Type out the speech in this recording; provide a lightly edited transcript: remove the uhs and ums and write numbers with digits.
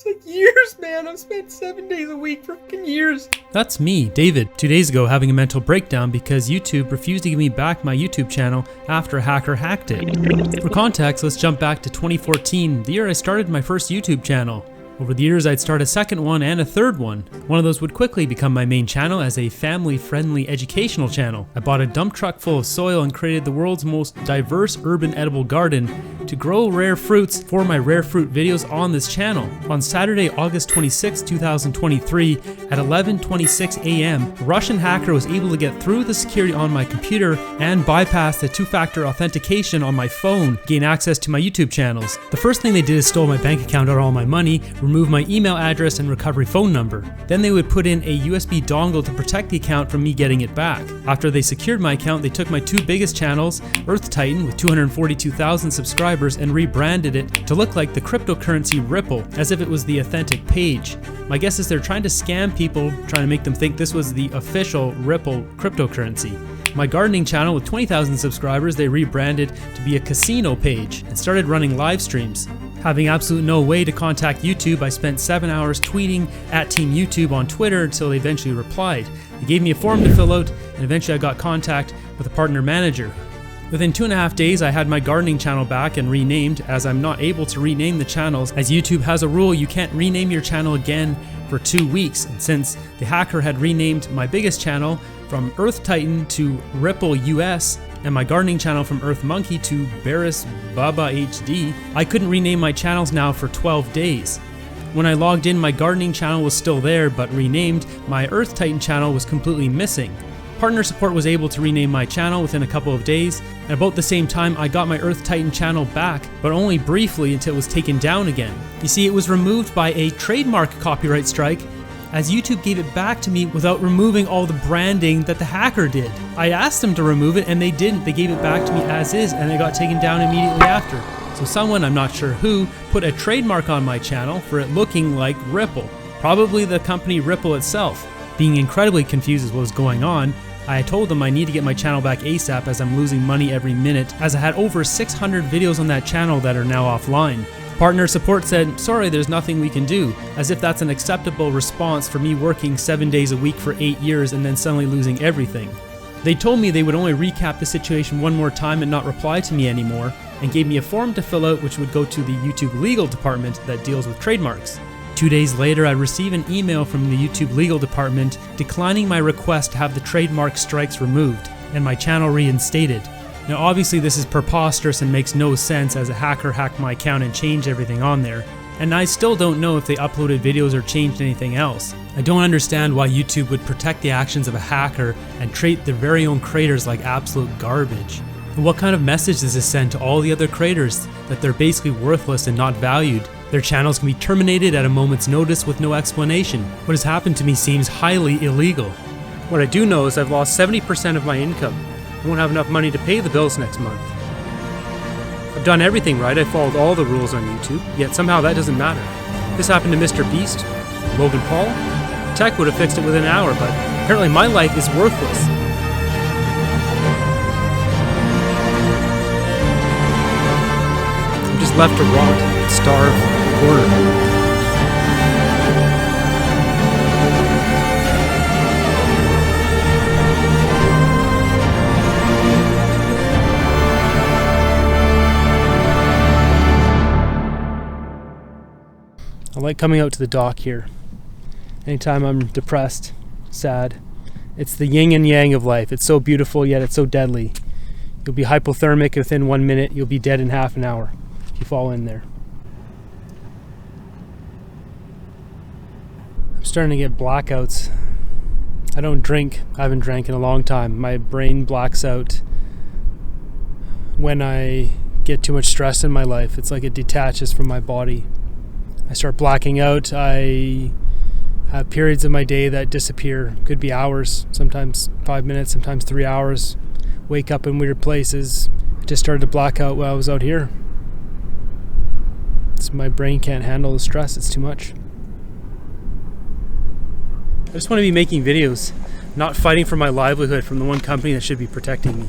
It's like years, man. I've spent 7 days a week for fucking years. That's me, David, 2 days ago having a mental breakdown because YouTube refused to give me back my YouTube channel after a hacker hacked it. For context, let's jump back to 2014, the year I started my first YouTube channel. Over the years, I'd start a second one and a third one. One of those would quickly become my main channel as a family-friendly educational channel. I bought a dump truck full of soil and created the world's most diverse urban edible garden to grow rare fruits for my rare fruit videos on this channel. On Saturday, August 26, 2023, at 11:26 a.m., a Russian hacker was able to get through the security on my computer and bypass the two-factor authentication on my phone, gain access to my YouTube channels. The first thing they did is stole my bank account and all my money, remove my email address and recovery phone number. Then they would put in a USB dongle to protect the account from me getting it back. After they secured my account, they took my two biggest channels, Earth Titan with 242,000 subscribers, and rebranded it to look like the cryptocurrency Ripple, as if it was the authentic page. My guess is they're trying to scam people, trying to make them think this was the official Ripple cryptocurrency. My gardening channel with 20,000 subscribers, they rebranded to be a casino page and started running live streams. Having absolutely no way to contact YouTube, I spent 7 hours tweeting at Team YouTube on Twitter until they eventually replied. They gave me a form to fill out, and eventually I got contact with a partner manager. Within 2.5 days, I had my gardening channel back and renamed, as I'm not able to rename the channels, as YouTube has a rule you can't rename your channel again for 2 weeks. And since the hacker had renamed my biggest channel from Earth Titan to Ripple US, and my gardening channel from Earth Monkey to Barris Baba HD, I couldn't rename my channels now for 12 days. When I logged in, my gardening channel was still there, but renamed, my Earth Titan channel was completely missing. Partner support was able to rename my channel within a couple of days, and about the same time I got my Earth Titan channel back, but only briefly until it was taken down again. You see, it was removed by a trademark copyright strike, as YouTube gave it back to me without removing all the branding that the hacker did. I asked them to remove it and they didn't. They gave it back to me as is and it got taken down immediately after. So someone, I'm not sure who, put a trademark on my channel for it looking like Ripple. Probably the company Ripple itself. Being incredibly confused as what was going on, I told them I need to get my channel back ASAP as I'm losing money every minute, as I had over 600 videos on that channel that are now offline. Partner support said, sorry, there's nothing we can do, as if that's an acceptable response for me working 7 days a week for 8 years and then suddenly losing everything. They told me they would only recap the situation one more time and not reply to me anymore, and gave me a form to fill out which would go to the YouTube legal department that deals with trademarks. 2 days later, I received an email from the YouTube legal department declining my request to have the trademark strikes removed and my channel reinstated. Now obviously this is preposterous and makes no sense, as a hacker hacked my account and changed everything on there. And I still don't know if they uploaded videos or changed anything else. I don't understand why YouTube would protect the actions of a hacker and treat their very own creators like absolute garbage. And what kind of message does this send to all the other creators, that they're basically worthless and not valued? Their channels can be terminated at a moment's notice with no explanation. What has happened to me seems highly illegal. What I do know is I've lost 70% of my income. I won't have enough money to pay the bills next month. I've done everything right, I followed all the rules on YouTube, yet somehow that doesn't matter. This happened to Mr. Beast, Logan Paul. Tech would have fixed it within an hour, but apparently my life is worthless. I'm just left to rot, starve, order. I like coming out to the dock here. Anytime I'm depressed, sad. It's the yin and yang of life. It's so beautiful, yet it's so deadly. You'll be hypothermic within 1 minute. You'll be dead in half an hour if you fall in there. I'm starting to get blackouts. I don't drink. I haven't drank in a long time. My brain blacks out when I get too much stress in my life. It's like it detaches from my body. I start blacking out. I have periods of my day that disappear. Could be hours, sometimes 5 minutes, sometimes 3 hours. Wake up in weird places. I just started to black out while I was out here. My brain can't handle the stress. It's too much. I just want to be making videos, not fighting for my livelihood from the one company that should be protecting me.